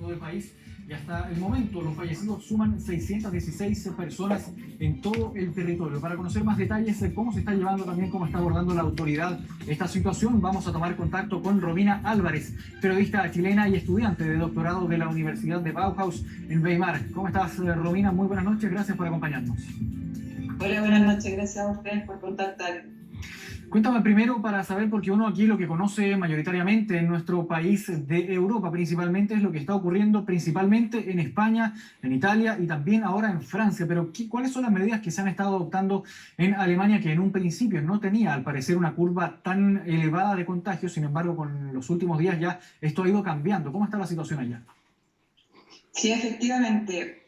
todo el país. Y hasta el momento los fallecidos suman 616 personas en todo el territorio. Para conocer más detalles de cómo se está llevando, también cómo está abordando la autoridad esta situación, vamos a tomar contacto con Romina Álvarez, periodista chilena y estudiante de doctorado de la Universidad de Bauhaus en Weimar. ¿Cómo estás, Romina? Muy buenas noches, gracias por acompañarnos. Hola, buenas noches, gracias a ustedes por contactar. Cuéntame primero para saber, porque uno aquí lo que conoce mayoritariamente en nuestro país de Europa principalmente es lo que está ocurriendo principalmente en España, en Italia y también ahora en Francia. Pero ¿cuáles son las medidas que se han estado adoptando en Alemania, que en un principio no tenía al parecer una curva tan elevada de contagios? Sin embargo, con los últimos días ya esto ha ido cambiando. ¿Cómo está la situación allá? Sí, efectivamente.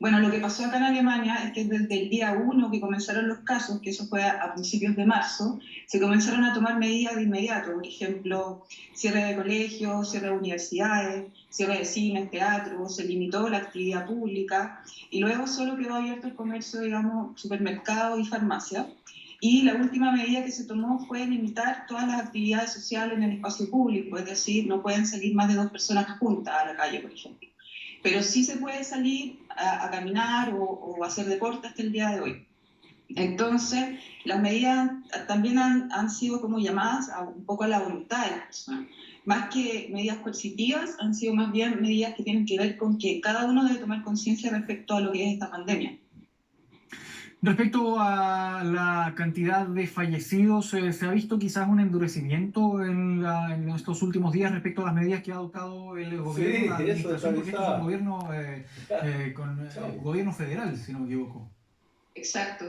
Bueno, lo que pasó acá en Alemania es que desde el día 1 que comenzaron los casos, que eso fue a principios de marzo, se comenzaron a tomar medidas de inmediato. Por ejemplo, cierre de colegios, cierre de universidades, cierre de cines, teatros, se limitó la actividad pública y luego solo quedó abierto el comercio, digamos, supermercados y farmacias. Y la última medida que se tomó fue limitar todas las actividades sociales en el espacio público, es decir, no pueden salir más de 2 personas juntas a la calle, por ejemplo. Pero sí se puede salir a caminar o hacer deporte hasta el día de hoy. Entonces, las medidas también han sido como llamadas un poco a la voluntad de las personas. Más que medidas coercitivas, han sido más bien medidas que tienen que ver con que cada uno debe tomar conciencia respecto a lo que es esta pandemia. Respecto a la cantidad de fallecidos, ¿se ha visto quizás un endurecimiento en estos últimos días respecto a las medidas que ha adoptado el gobierno, la administración? Porque este es un gobierno, gobierno federal, si no me equivoco. Exacto.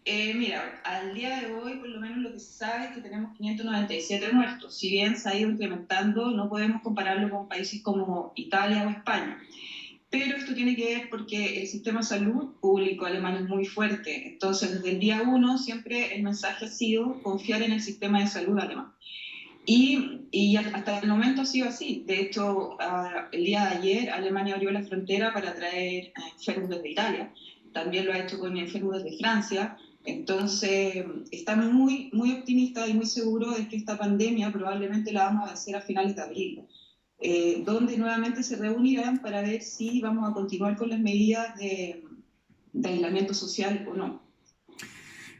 Mira, al día de hoy, por lo menos lo que se sabe es que tenemos 597 muertos. Si bien se ha ido incrementando, no podemos compararlo con países como Italia o España. Pero esto tiene que ver porque el sistema de salud público alemán es muy fuerte. Entonces, desde el día 1 siempre el mensaje ha sido confiar en el sistema de salud alemán. Y hasta el momento ha sido así. De hecho, el día de ayer Alemania abrió la frontera para traer enfermos desde Italia. También lo ha hecho con enfermos desde Francia. Entonces, está muy, muy optimista y muy seguro de que esta pandemia probablemente la vamos a vencer a finales de abril, donde nuevamente se reunirán para ver si vamos a continuar con las medidas de aislamiento social o no.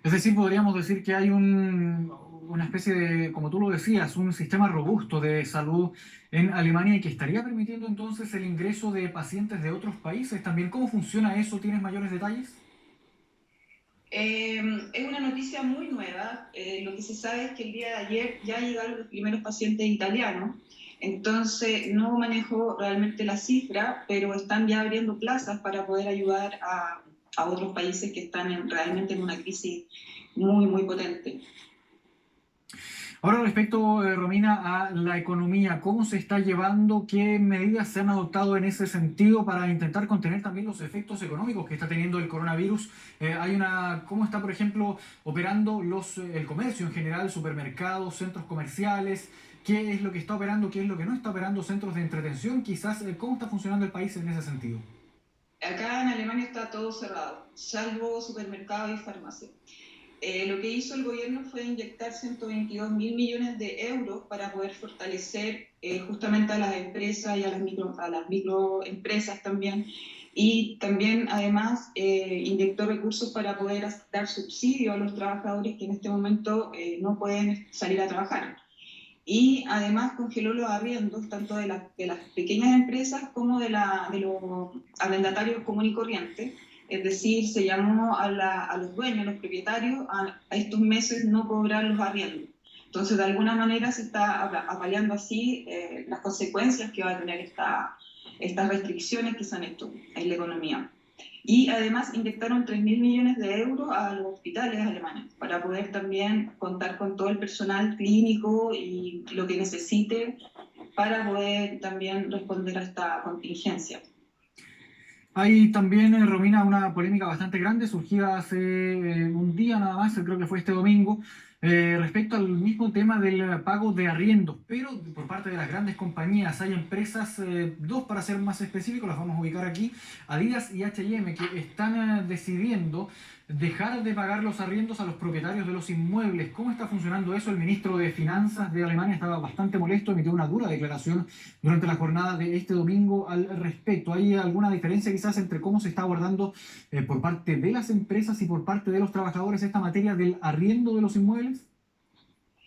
Es decir, podríamos decir que hay una especie de, como tú lo decías, un sistema robusto de salud en Alemania y que estaría permitiendo entonces el ingreso de pacientes de otros países también. ¿Cómo funciona eso? ¿Tienes mayores detalles? Es una noticia muy nueva. Lo que se sabe es que el día de ayer ya llegaron los primeros pacientes italianos. Entonces, no manejo realmente la cifra, pero están ya abriendo plazas para poder ayudar a otros países que están realmente en una crisis muy, muy potente. Ahora respecto, Romina, a la economía, ¿cómo se está llevando? ¿Qué medidas se han adoptado en ese sentido para intentar contener también los efectos económicos que está teniendo el coronavirus? ¿Cómo está, por ejemplo, operando el comercio en general, supermercados, centros comerciales? ¿Qué es lo que está operando? ¿Qué es lo que no está operando? Centros de entretención, quizás, ¿cómo está funcionando el país en ese sentido? Acá en Alemania está todo cerrado, salvo supermercados y farmacias. Lo que hizo el gobierno fue inyectar 122 mil millones de euros para poder fortalecer justamente a las empresas y a las microempresas también. Y también, además, inyectó recursos para poder dar subsidio a los trabajadores que en este momento no pueden salir a trabajar. Y además congeló los arriendos tanto de las pequeñas empresas como de los arrendatarios comunes y corrientes. Es decir, se llamó a los dueños, a los propietarios, a estos meses no cobrar los arriendos. Entonces, de alguna manera se está apaleando así las consecuencias que va a tener estas restricciones que se han hecho en la economía. Y además inyectaron 3.000 millones de euros a los hospitales alemanes para poder también contar con todo el personal clínico y lo que necesite para poder también responder a esta contingencia. Hay también, Romina, una polémica bastante grande surgida hace un día nada más, creo que fue este domingo, respecto al mismo tema del pago de arriendos, pero por parte de las grandes compañías hay empresas, dos para ser más específicos, las vamos a ubicar aquí, Adidas y H&M, que están decidiendo dejar de pagar los arriendos a los propietarios de los inmuebles. ¿Cómo está funcionando eso? El ministro de Finanzas de Alemania estaba bastante molesto, emitió una dura declaración durante la jornada de este domingo al respecto. ¿Hay alguna diferencia quizás entre cómo se está abordando por parte de las empresas y por parte de los trabajadores esta materia del arriendo de los inmuebles?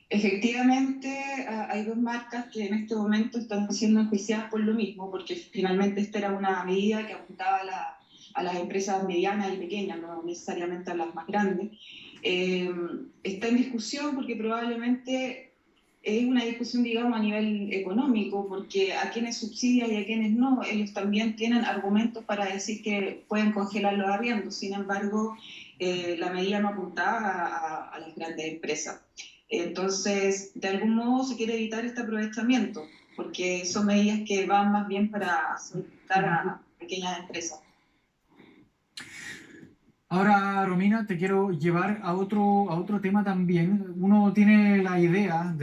Efectivamente, hay dos marcas que en este momento están siendo enjuiciadas por lo mismo, porque finalmente esta era una medida que apuntaba a las empresas medianas y pequeñas, no necesariamente a las más grandes. Está en discusión porque probablemente es una discusión, digamos, a nivel económico, porque a quienes subsidian y a quienes no, ellos también tienen argumentos para decir que pueden congelar los arriendos. Sin embargo, la medida no apuntaba a las grandes empresas. Entonces, de algún modo se quiere evitar este aprovechamiento, porque son medidas que van más bien para solicitar a pequeñas empresas. Ahora, Romina, te quiero llevar a otro tema también. Uno tiene la idea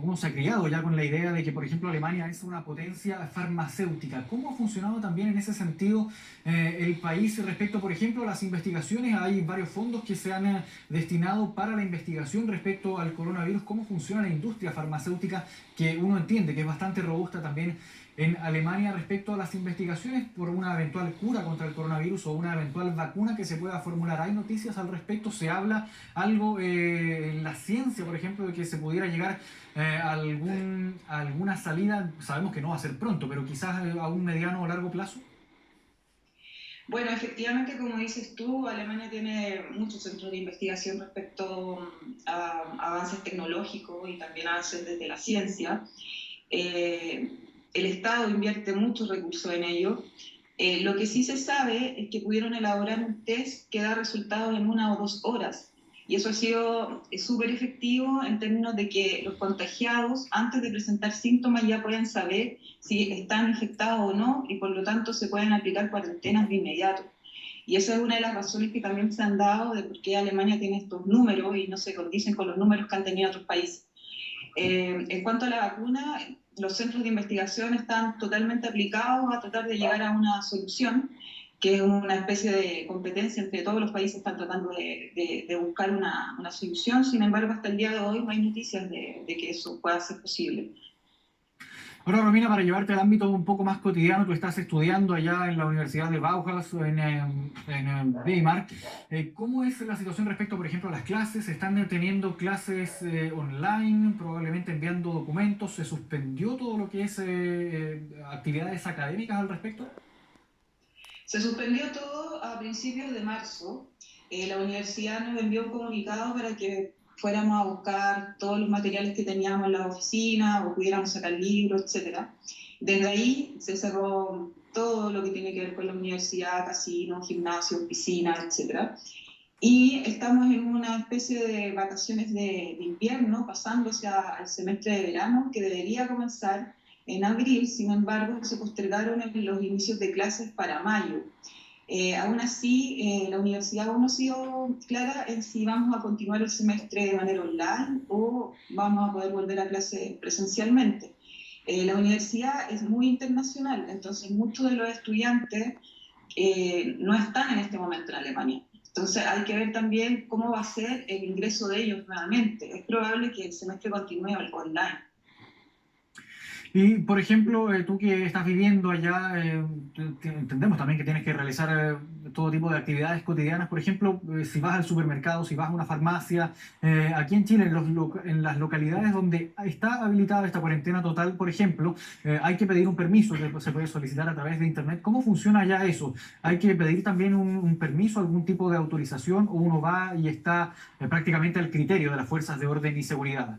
uno se ha criado ya con la idea de que, por ejemplo, Alemania es una potencia farmacéutica. ¿Cómo ha funcionado también en ese sentido el país respecto, por ejemplo, a las investigaciones? Hay varios fondos que se han destinado para la investigación respecto al coronavirus. ¿Cómo funciona la industria farmacéutica que uno entiende que es bastante robusta también en Alemania respecto a las investigaciones por una eventual cura contra el coronavirus o una eventual vacuna que se pueda formular? ¿Hay noticias al respecto? ¿Se habla algo en la ciencia, por ejemplo, de que se pudiera llegar a alguna salida? Sabemos que no va a ser pronto, pero quizás a un mediano o largo plazo. Bueno, efectivamente, como dices tú, Alemania tiene muchos centros de investigación respecto a avances tecnológicos y también avances desde la ciencia. Eh, el Estado invierte muchos recursos en ello. Lo que sí se sabe es que pudieron elaborar un test que da resultados en 1 o 2 horas. Y eso ha sido súper efectivo en términos de que los contagiados, antes de presentar síntomas, ya pueden saber si están infectados o no y por lo tanto se pueden aplicar cuarentenas de inmediato. Y esa es una de las razones que también se han dado de por qué Alemania tiene estos números y no se condicen con los números que han tenido otros países. En cuanto a la vacuna, los centros de investigación están totalmente aplicados a tratar de llegar a una solución, que es una especie de competencia entre todos los países, están tratando de buscar una solución. Sin embargo, hasta el día de hoy no hay noticias de que eso pueda ser posible. Ahora, Romina, para llevarte al ámbito un poco más cotidiano, tú estás estudiando allá en la Universidad de Bauhaus, en Weimar. ¿Cómo es la situación respecto, por ejemplo, a las clases? ¿Están teniendo clases online, probablemente enviando documentos? ¿Se suspendió todo lo que es actividades académicas al respecto? Se suspendió todo a principios de marzo. La universidad nos envió un comunicado para que fuéramos a buscar todos los materiales que teníamos en la oficina o pudiéramos sacar libros, etcétera. Desde ahí se cerró todo lo que tiene que ver con la universidad, casinos, gimnasios, piscinas, etcétera. Y estamos en una especie de vacaciones de invierno, pasándose al semestre de verano, que debería comenzar en abril. Sin embargo, se postergaron en los inicios de clases para mayo. Aún así, la universidad aún no ha sido clara en si vamos a continuar el semestre de manera online o vamos a poder volver a clase presencialmente. La universidad es muy internacional, entonces muchos de los estudiantes no están en este momento en Alemania. Entonces hay que ver también cómo va a ser el ingreso de ellos nuevamente. Es probable que el semestre continúe online. Y, por ejemplo, tú que estás viviendo allá, entendemos también que tienes que realizar todo tipo de actividades cotidianas. Por ejemplo, si vas al supermercado, si vas a una farmacia, aquí en Chile, en las localidades donde está habilitada esta cuarentena total, por ejemplo, hay que pedir un permiso que se puede solicitar a través de Internet. ¿Cómo funciona ya eso? ¿Hay que pedir también un permiso, algún tipo de autorización, o uno va y está prácticamente al criterio de las fuerzas de orden y seguridad?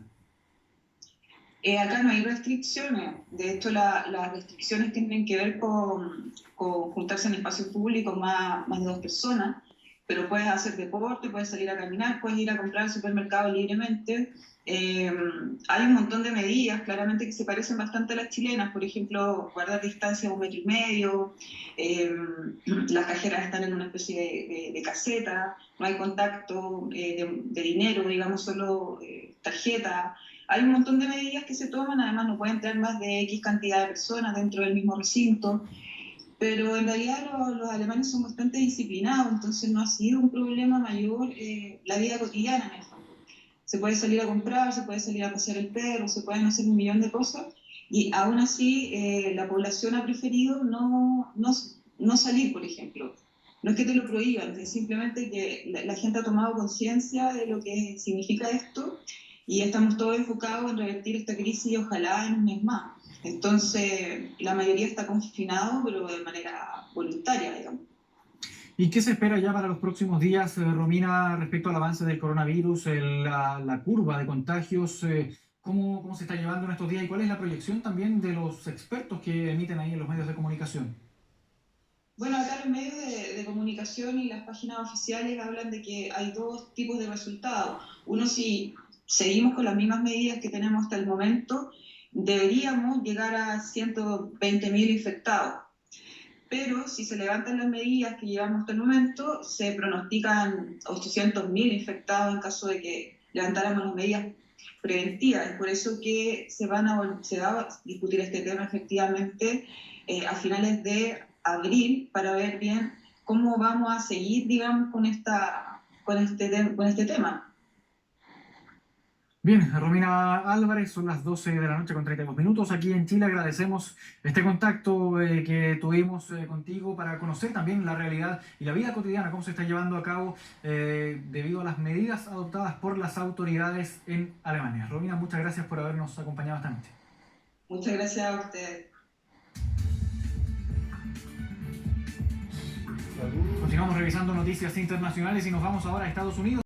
Acá no hay restricciones. De hecho, las restricciones tienen que ver con juntarse en espacios públicos más de 2 personas, pero puedes hacer deporte, puedes salir a caminar, puedes ir a comprar al supermercado libremente. Eh, Hay un montón de medidas, claramente, que se parecen bastante a las chilenas. Por ejemplo, guardar distancia de 1,5 metros. eh, las cajeras están en una especie de caseta, no hay contacto de dinero, digamos, solo tarjeta. Hay un montón de medidas que se toman, además no pueden entrar más de X cantidad de personas dentro del mismo recinto, pero en realidad los alemanes son bastante disciplinados, entonces no ha sido un problema mayor la vida cotidiana en el fondo. Se puede salir a comprar, se puede salir a pasear el perro, se pueden hacer un millón de cosas, y aún así la población ha preferido no salir, por ejemplo. No es que te lo prohíban, es simplemente que la gente ha tomado conciencia de lo que significa esto y estamos todos enfocados en revertir esta crisis, ojalá en un mes más. Entonces, la mayoría está confinado, pero de manera voluntaria, digamos. ¿Y qué se espera ya para los próximos días, Romina, respecto al avance del coronavirus, la curva de contagios? ¿Cómo se está llevando en estos días y cuál es la proyección también de los expertos que emiten ahí en los medios de comunicación? Bueno, acá los medios de comunicación y las páginas oficiales hablan de que hay dos tipos de resultados. Uno, si seguimos con las mismas medidas que tenemos hasta el momento, deberíamos llegar a 120.000 infectados. Pero si se levantan las medidas que llevamos hasta el momento, se pronostican 800.000 infectados en caso de que levantáramos las medidas preventivas. Es por eso que se va a discutir este tema efectivamente a finales de abril para ver bien cómo vamos a seguir, digamos, con este tema. Bien, Romina Álvarez, son las 12 de la noche con 32 minutos. Aquí en Chile agradecemos este contacto que tuvimos contigo para conocer también la realidad y la vida cotidiana, cómo se está llevando a cabo debido a las medidas adoptadas por las autoridades en Alemania. Romina, muchas gracias por habernos acompañado esta noche. Muchas gracias a ustedes. Continuamos revisando noticias internacionales y nos vamos ahora a Estados Unidos.